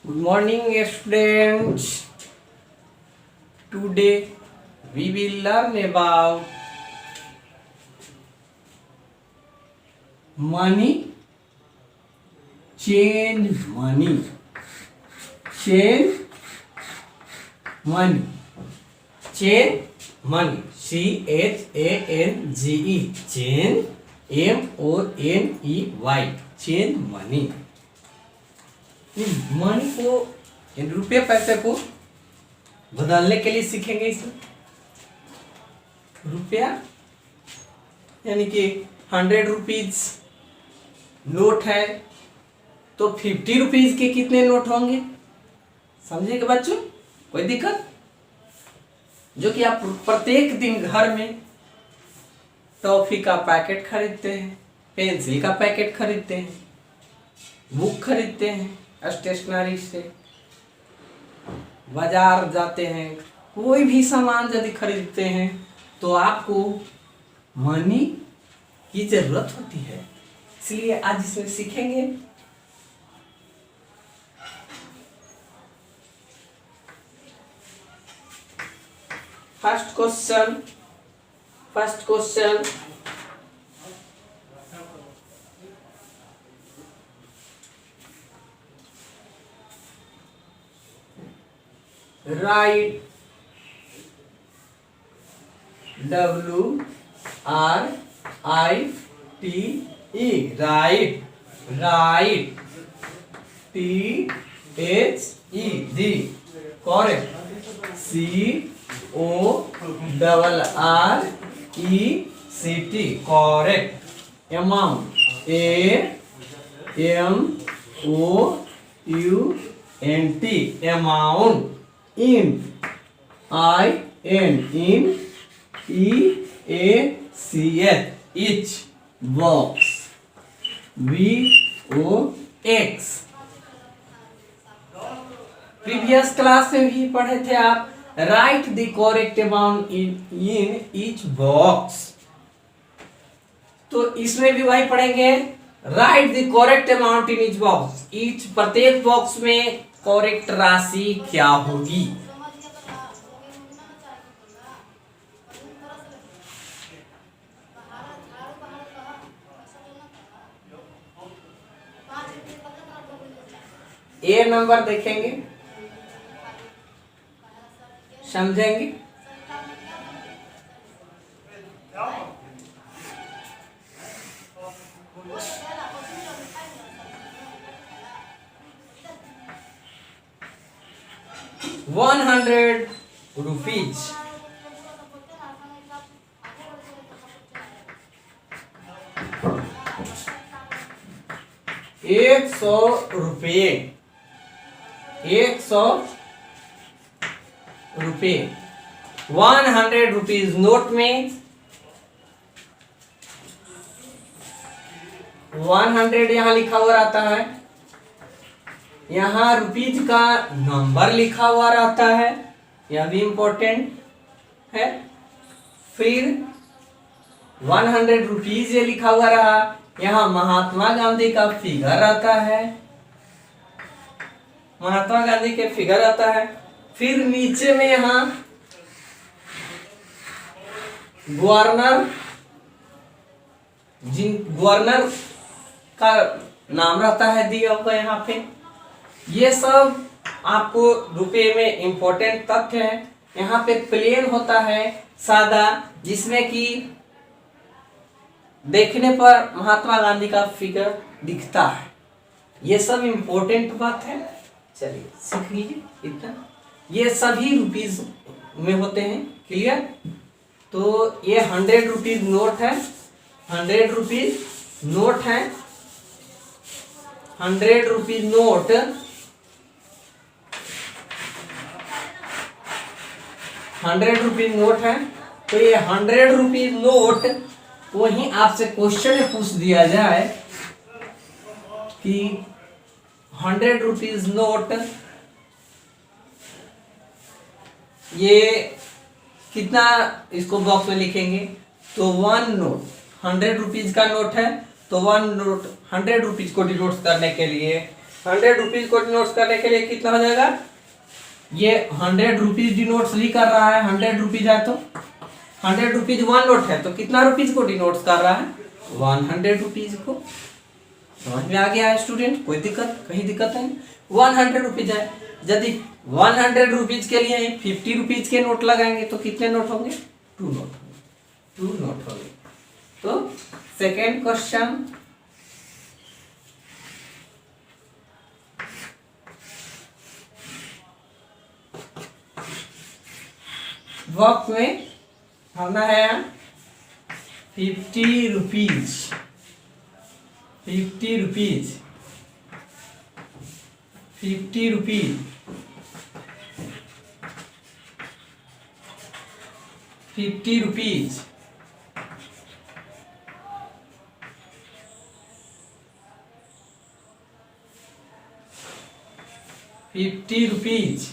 Good morning, students. Today we will learn about money, change money, change money, change money. CHANGE, change MONEY, change money. Money को रुपये पैसे को बदलने के लिए सीखेंगे इसमें। रुपया यानी कि 100 रुपीज नोट है तो 50 रुपीज के कितने नोट होंगे, समझेंगे बच्चों? कोई दिक्कत? जो कि आप प्रत्येक दिन घर में टॉफी का पैकेट खरीदते हैं, पेंसिल का पैकेट खरीदते हैं, बुक खरीदते हैं, स्टेशनरी से बाजार जाते हैं, कोई भी सामान यदि खरीदते हैं तो आपको मनी की जरूरत होती है। इसलिए आज इसमें सीखेंगे। First question write WRITE, write THEG, correct. CORRECT, correct. amount, AMOUNT, amount. in, EACH, each. box, BOX. Previous class में भी पढ़े थे आप, right the correct amount in each box. तो इसमें भी वही पढ़ेंगे, right the correct amount in each box. Each प्रत्येक बॉक्स में करेक्ट राशि क्या होगी। ए नंबर देखेंगे, समझेंगे। ₹100, 100 रुपये, 100 रुपये। 100 रुपीज नोट में 100 यहां लिखा हुआ रहता है, यहाँ रुपीज का नंबर लिखा हुआ रहता है, यह भी इंपॉर्टेंट है। फिर 100 रुपीज ये लिखा हुआ रहा, यहाँ महात्मा गांधी का फिगर आता है, महात्मा गांधी के फिगर आता है। फिर नीचे में यहाँ गवर्नर का नाम रहता है दिया हुआ यहाँ पे। ये सब आपको रुपए में इंपॉर्टेंट तथ्य है। यहाँ पे प्लेन होता है सादा, जिसमें कि देखने पर महात्मा गांधी का फिगर दिखता है। ये सब इंपॉर्टेंट बात है, चलिए सीख लीजिए इतना। ये सभी रुपीज में होते हैं, क्लियर? तो ये 100 रुपीज नोट है, 100 रुपीज नोट है, 100 रुपीज नोट, 100 रुपीज नोट है। तो ये 100 रुपीज नोट वहीं आपसे क्वेश्चन में पूछ दिया जाए कि 100 रुपीज नोट ये कितना, इसको बॉक्स में लिखेंगे तो 1 नोट 100 रुपीज का नोट है, तो 1 नोट 100 रुपीज को डिनोट करने के लिए 100 रुपीज को डिनोट्स करने के लिए कितना हो जाएगा? ये 100 रुपीज डिनोट्स भी कर रहा है, 100 रुपीज है तो 100 रुपीज 1 नोट है, तो कितना रुपीज को डिनोट्स कर रहा है? 100 रुपीज को। समझ में आ गया है स्टूडेंट? कोई दिक्कत, कहीं दिक्कत नहीं। 100 रुपीज है, यदि 100 रुपीज के लिए 50 रुपीज के नोट लगाएंगे तो कितने नोट होंगे? 2 नोट होंगे, 2 नोट होंगे। तो सेकेंड क्वेश्चन, बॉक्स में हमने है 50 rupees, 50 rupees, 50 rupees, 50 rupees, 50 rupees,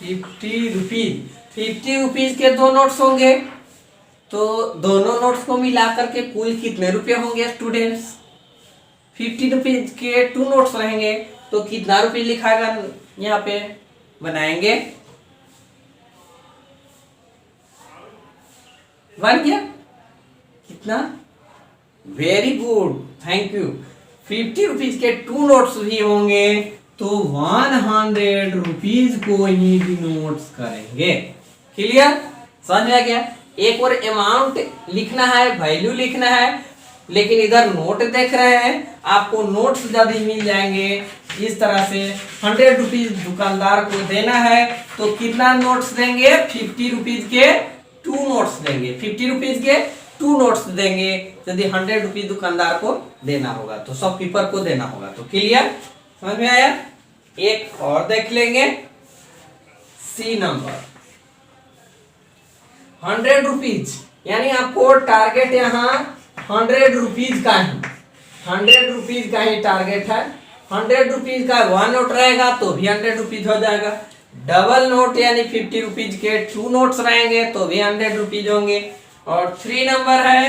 50 rupees, 50 rupees के 2 नोट्स होंगे, तो दोनों नोट्स को मिलाकर के कुल कितने रुपए होंगे स्टूडेंट्स? 50 रुपीज के 2 नोट्स रहेंगे तो कितना रुपये लिखाएगा यहाँ पे? बनाएंगे, बन गया कितना? Very good, thank you. 50 rupees के 2 नोट्स भी होंगे तो 100 रुपीज को ही डिनोट्स करेंगे। क्लियर? समझ में आ गया? एक और अमाउंट लिखना है, वैल्यू लिखना है, लेकिन इधर नोट देख रहे हैं, आपको नोट्स यदि मिल जाएंगे इस तरह से 100 रुपीज दुकानदार को देना है तो कितना नोट्स देंगे? 50 रुपीज के 2 नोट्स देंगे, 50 रुपीज के 2 नोट्स देंगे यदि 100 रुपीज दुकानदार को देना होगा तो शॉपकीपर को देना होगा। तो क्लियर? समझ में आया? एक और देख लेंगे, सी नंबर 100 रुपीज, यानी आपको टारगेट यहाँ 100 रुपीज का ही, 100 रुपीज का ही टारगेट है। 100 रुपीज का 1 नोट रहेगा तो भी 100 रुपीज हो जाएगा। डबल नोट यानी 50 रुपीज के 2 नोट्स रहेंगे तो भी 100 रुपीज होंगे। और 3 नंबर है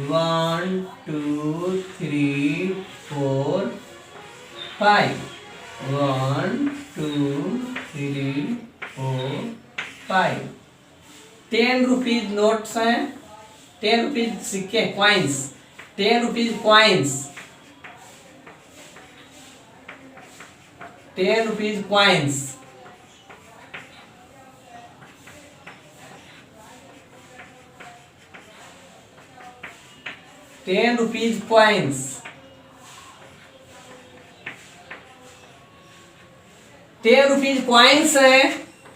1 2 3 4 5, 1 2 3 4 5, 10 रुपीज नोट्स हैं, 10 रुपीज सिक्के, coins, 10 rupees coins, 10 rupees coins, 10 rupees coins, 10 rupees coins है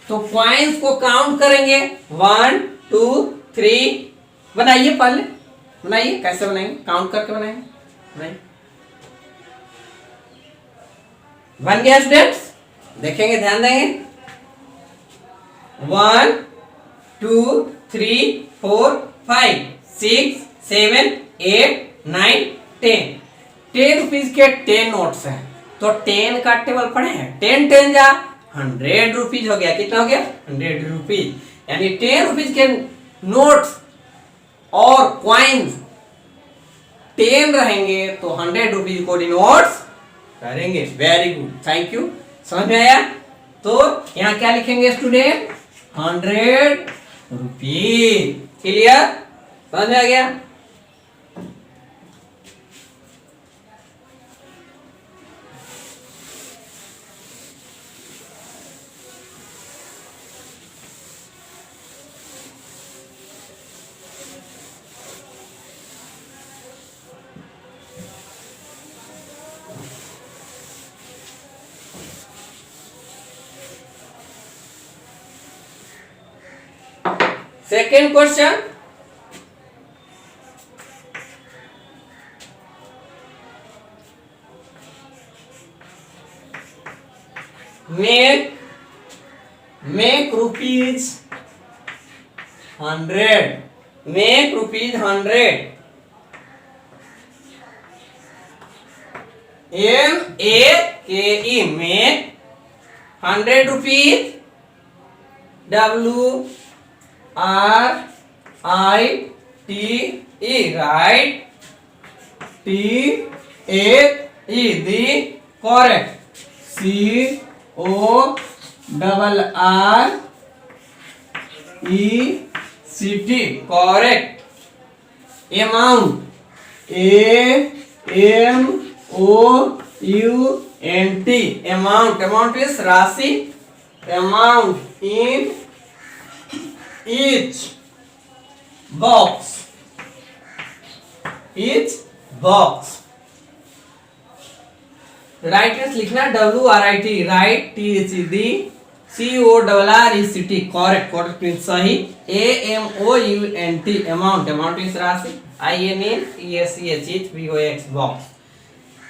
तो क्वाइंस को काउंट करेंगे 1 2 3। बनाइए, पहले बनाइए, कैसे बनाएंगे? काउंट करके बनाएंगे, बनाइए। बन गया स्टूडेंट्स? देखेंगे, ध्यान देंगे। 1 2 3 4 5 6 7 8 9 10, 10 रुपीज के 10 नोट्स हैं तो 10 का टेबल पढ़े हैं, 10 10 जा 100 रुपीज हो गया। कितना हो गया? 100 रुपीज, यानी 10 रुपीज के नोट्स और क्वाइंस 10 रहेंगे तो 100 रुपीज को डिनोट्स करेंगे। Very good, thank you. समझ में आया? तो यहाँ क्या लिखेंगे स्टूडेंट? 100 रुपीज। क्लियर? समझ में आ गया? Second question, make rupees 100, make rupees 100, MAKE, make 100 rupees, WRITES T E, right? T A E, the correct. C O R R E C T, correct. Amount, A M O U N T, amount. Amount is राशि. Amount in each box. Each box. Right में लिखना WRIT, right. THE CORRECT, correct. Correct सही. AMOUNT, amount. Amount इस राशि. INNESEH, each BOX, box.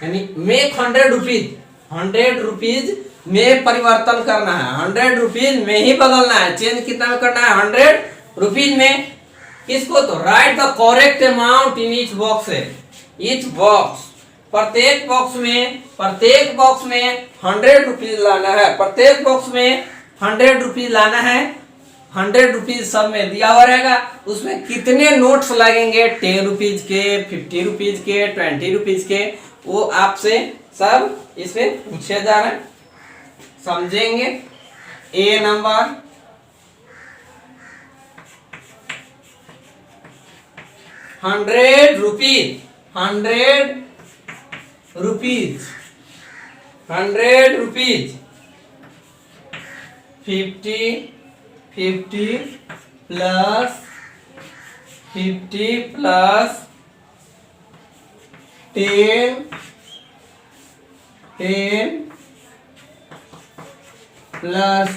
यानी make 100 rupees. 100 rupees में परिवर्तन करना है. 100 रुपीज में ही बदलना है. चेंज कितना में करना है? 100 रुपीज में. किसको? तो right the correct amount in each box है. ईच बॉक्स, प्रत्येक बॉक्स में 100 रुपीज लाना है. प्रत्येक बॉक्स में 100 रुपीज लाना है. 100 रुपीज सब में दिया हुआ रहेगा. उसमें कितने नोट्स लगेंगे, 10 रुपीज के, 50 रुपीज के, 20 रुपीज के, वो आपसे सब इसमें पूछे जा रहे हैं. समझेंगे. A number, hundred rupees. 50 plus 10 plus 10 plus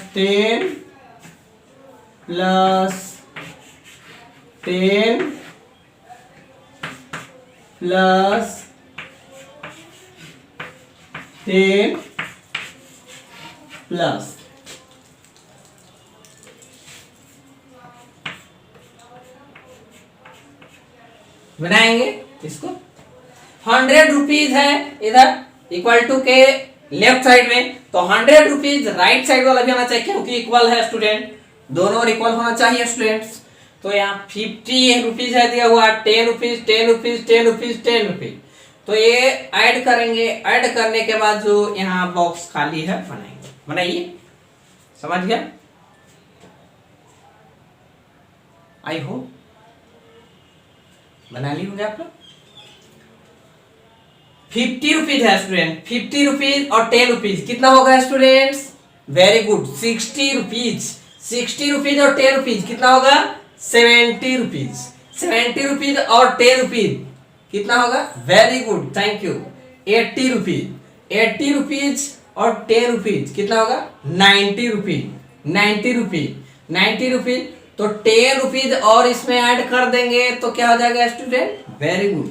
10 plus 10 plus बनाएंगे इसको. 100 रुपीज है इधर, इक्वल टू के लेफ्ट साइड में, तो 100 रुपीज राइट साइड वाला भी होना चाहिए क्योंकि इक्वल है स्टूडेंट. दोनों इक्वल होना चाहिए स्टूडेंट्स. तो यहाँ 50 रुपीज है दिया हुआ. 10 रुपीज, 10 रुपीज, 10 रुपीज, 10 रुपीज. तो ये ऐड करेंगे. ऐड करने के बाद जो यहाँ बॉक्स खाली है बनाएंगे. बनाइए. समझ गया? आई होप बना ली होंगे आप लोग. 50 रुपीज है स्टूडेंट. 50 रुपीज और 10 रुपीज कितना होगा students? Very good. 60 rupees. 60 rupees और 10 रुपीज कितना होगा? 70 रुपीज. 70 रुपीज और 10 रुपीज कितना होगा? Very good, thank you. 80 rupees. 80 rupees और 10 रुपीज कितना होगा? 90 रुपीज. 90 रुपीज. 90 रुपीज. तो 10 रुपीज और इसमें ऐड कर देंगे तो क्या हो जाएगा student? Very good.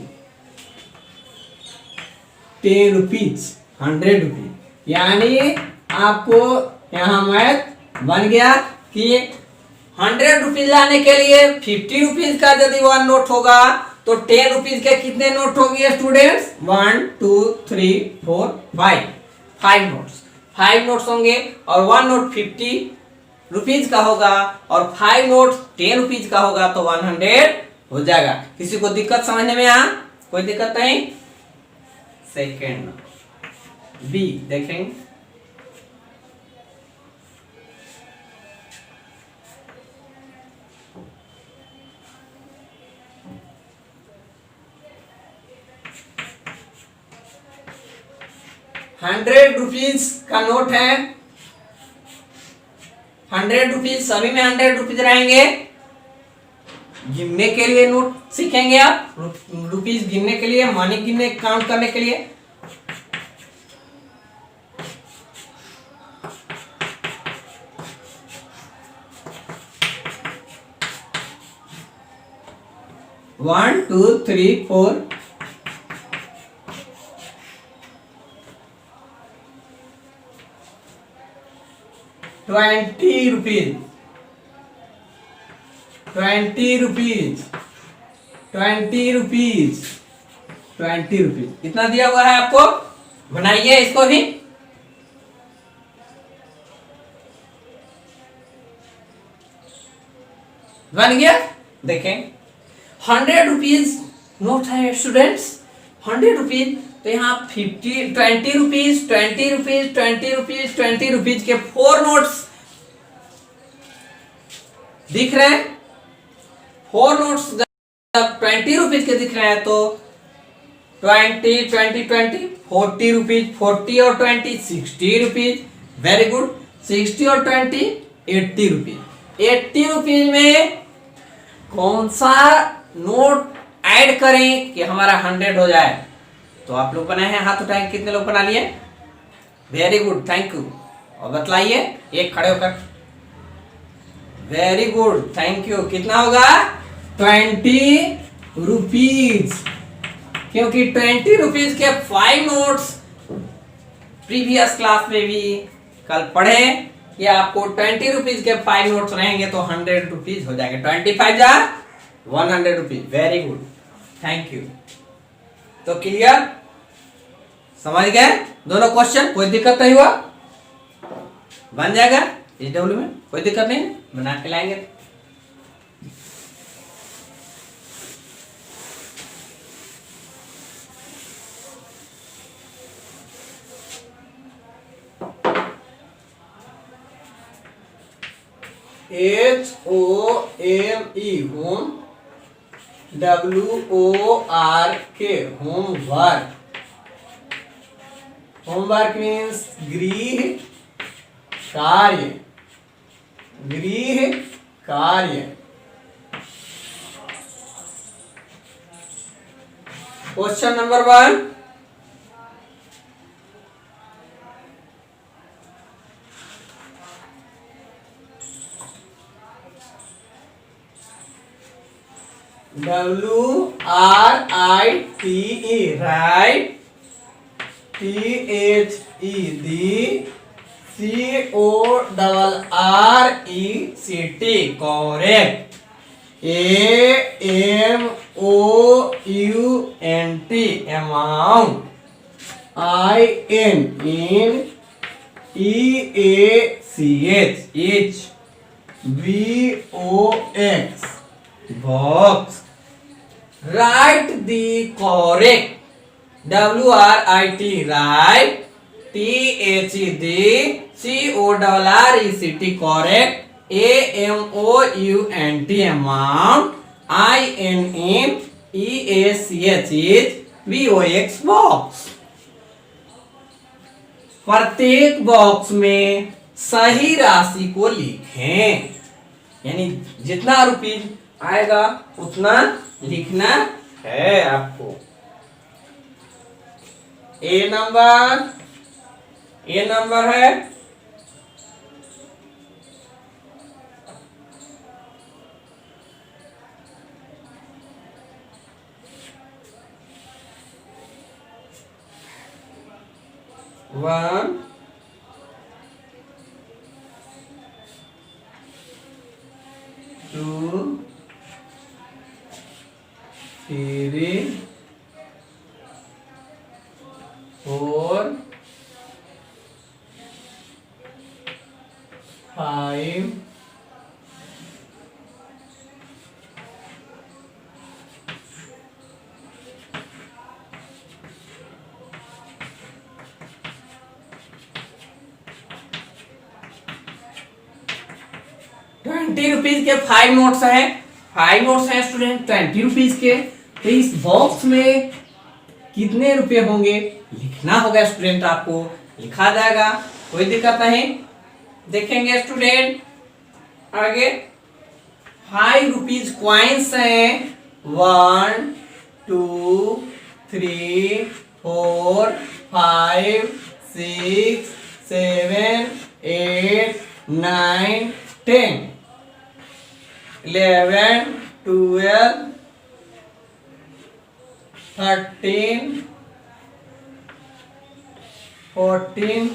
10 rupees, 100 rupees. यानी आपको यहाँ मैथ बन गया कि 100 रुपीज लाने के लिए 50 रुपीज का यदि 1 नोट होगा तो 10 रुपीज के कितने नोट होंगे स्टूडेंट्स? 1 2 3 4 5. 5 नोट्स. 5 नोट्स होंगे और 1 नोट 50 रुपीज का होगा और 5 नोट 10 रुपीज का होगा तो 100 हो जाएगा. किसी को दिक्कत समझने में? यहाँ कोई दिक्कत नहीं. सेकेंड बी देखेंगे. ₹100 का नोट है. 100 रुपीज, सभी में 100 रुपीज रहेंगे. गिनने के लिए नोट सीखेंगे आप. रुपीज गिनने के लिए, मनी गिनने, काउंट करने के लिए. One two three four. ₹20. 20 rupees. 20 rupees. 20 rupees कितना दिया हुआ है आपको? बनाइए इसको भी. बन गया. देखें 100 रुपीज नोट है स्टूडेंट्स, 100 रुपीज। तो यहाँ 20 रुपीज 20 रुपीज 20 रुपीज 20 रुपीज के 4 नोट्स दिख रहे हैं। 4 नोट्स जब 20 रुपीज के दिख रहे हैं तो 20 20 20 40 रुपीज, 40 और 20 60 रुपीज। Very good. 60 और 20 80 रुपीज। 80 रुपीज में कौन सा नोट ऐड करें कि हमारा 100 हो जाए? तो आप लोग बनाए हैं, हाथ उठाए, कितने लोग बना लिए? Very good, thank you. और बतलाइए एक खड़े होकर। Very good, thank you. कितना होगा? 20 रुपीज, क्योंकि 20 रुपीज के 5 नोट्स प्रीवियस क्लास में भी कल पढ़े कि आपको 20 रुपीज के 5 नोट्स रहेंगे तो 100 रुपीज हो जाएंगे। 25 जा 100 rupees. Very good, thank you. तो क्लियर, समझ गए दोनों क्वेश्चन? कोई दिक्कत नहीं हुआ? बन जाएगा इस डब्ल्यू में, कोई दिक्कत नहीं, बना के लाएंगे। HOME home, WORK homework. Homework means गृह कार्य, गृह कार्य। Question number 1, WRITE right, THED CORRECT correct, AMOUNT amount, INEACH BOX box। Write the correct WRIT right, THED CORRECT correct, AMOUNT amount, INEACH BOX box। प्रत्येक box में सही राशि को लिखें, यानी जितना रुपीज आएगा उतना लिखना है आपको। ए नंबर है 1 2 3 4 5 20 रुपीज के 5 नोट्स हैं, 5 नोट्स हैं स्टूडेंट 20 रुपीज के। तो इस बॉक्स में कितने रुपए होंगे लिखना होगा स्टूडेंट, आपको लिखा जाएगा, कोई दिक्कत नहीं। देखेंगे स्टूडेंट आगे। 5 रुपीज क्वाइंस हैं 1 2 3 4 5 6 7 8 9 10 11 12 13 14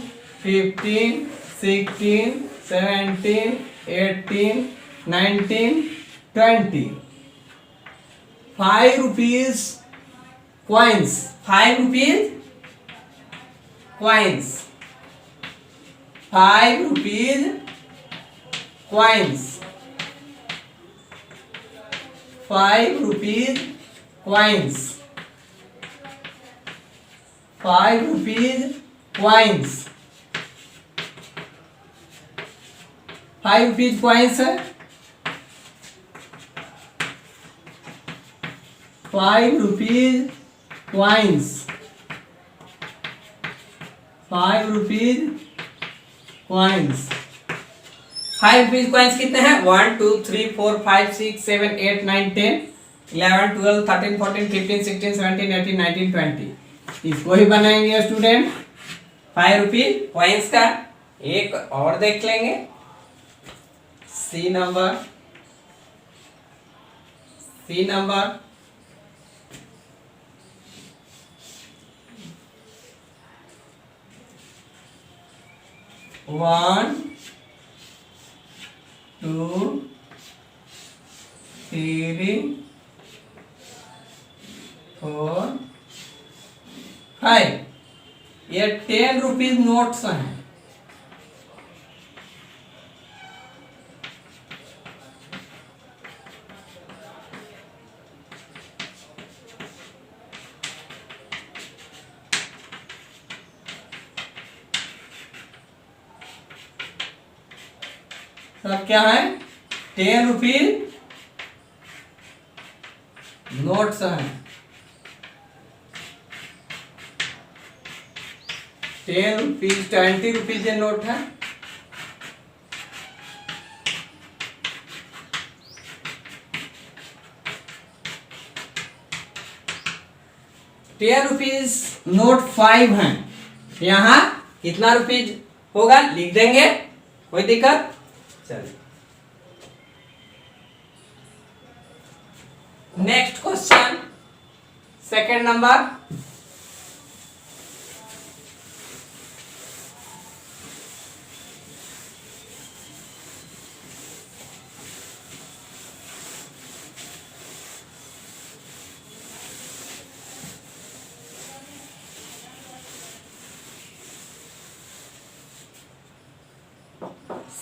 15 16 17 18 19 20। 5 rupees coins, 5 rupees coins, 5 rupees coins, ₹5 coins, ₹5 coins, ₹5 coins है, ₹5 coins, ₹5 coins, ₹5 coins कितने हैं? 1 2 3 4 5 6 7 8 9 10 11 12 13 14 15 16 17 18 19 20। इसको ही बनाएंगे स्टूडेंट ₹5 coins का। एक और देख लेंगे, सी नंबर 1 2 3 4 5। ये ₹10 नोट्स हैं। सब क्या है? ₹10 नोट्स हैं। ₹10 ₹20 ये नोट है। ₹10 नोट 5 हैं। यहाँ कितना रुपीज होगा लिख देंगे, कोई दिक्कत? चलिए next question, second number.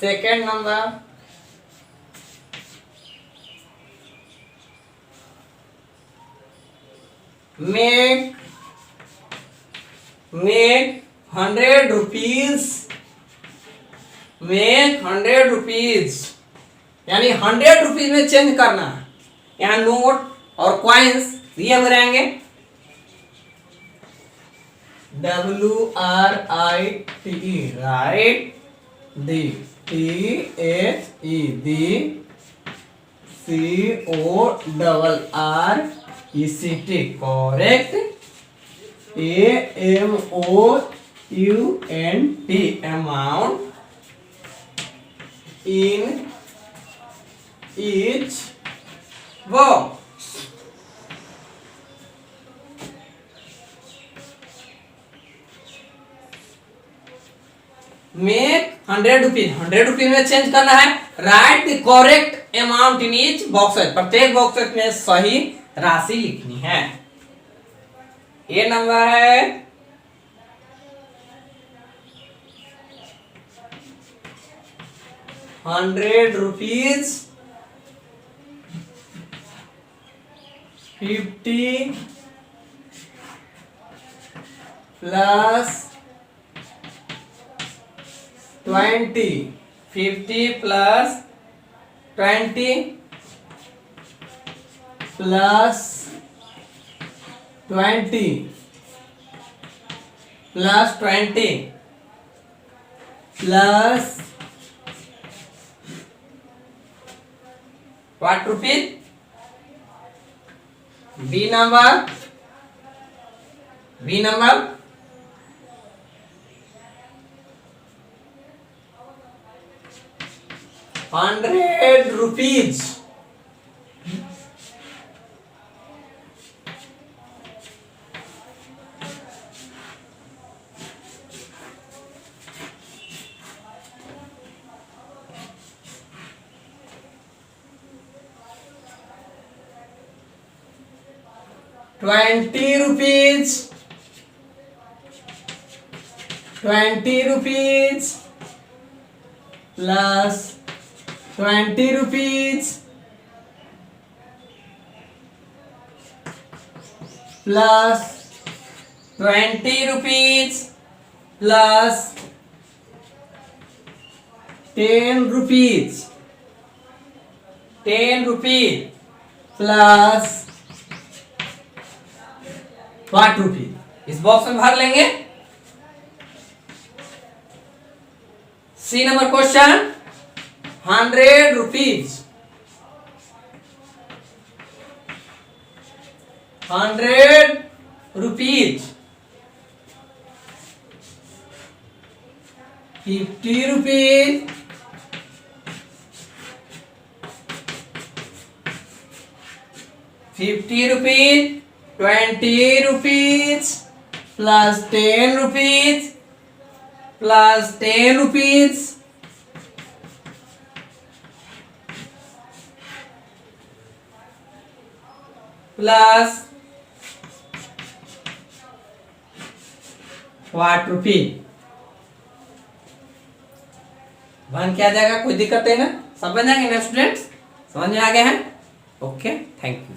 Second number, make ₹100, make ₹100 यानी ₹100 में चेंज करना है। यहाँ नोट और कॉइन्स दिए हुए रहेंगे, WRITE right, the THE the, CORRECT correct, AMOUNT amount in each box। Make ₹100 में चेंज करना है। Right the correct amount in each boxes, प्रत्येक बॉक्सेस में सही राशि लिखनी है। ये नंबर है ₹100, 50 plus 20, 50 plus 20 plus 20 plus 20 plus what rupees? B number ₹100। ₹20, ₹20 plus ₹20 plus 20 rupees plus 10 rupees, 10 rupees plus what rupees. इस बॉक्स में भर लेंगे। C number question 100 rupees, 100 rupees, 50 rupees, 50 rupees, 20 rupees plus 10 rupees plus 10 rupees plus what rupees. One क्या आ जाएगा, कोई दिक्कत है ना, समझ जाएंगे ना स्टूडेंट्स, समझ में आ गया है। Okay, thank you.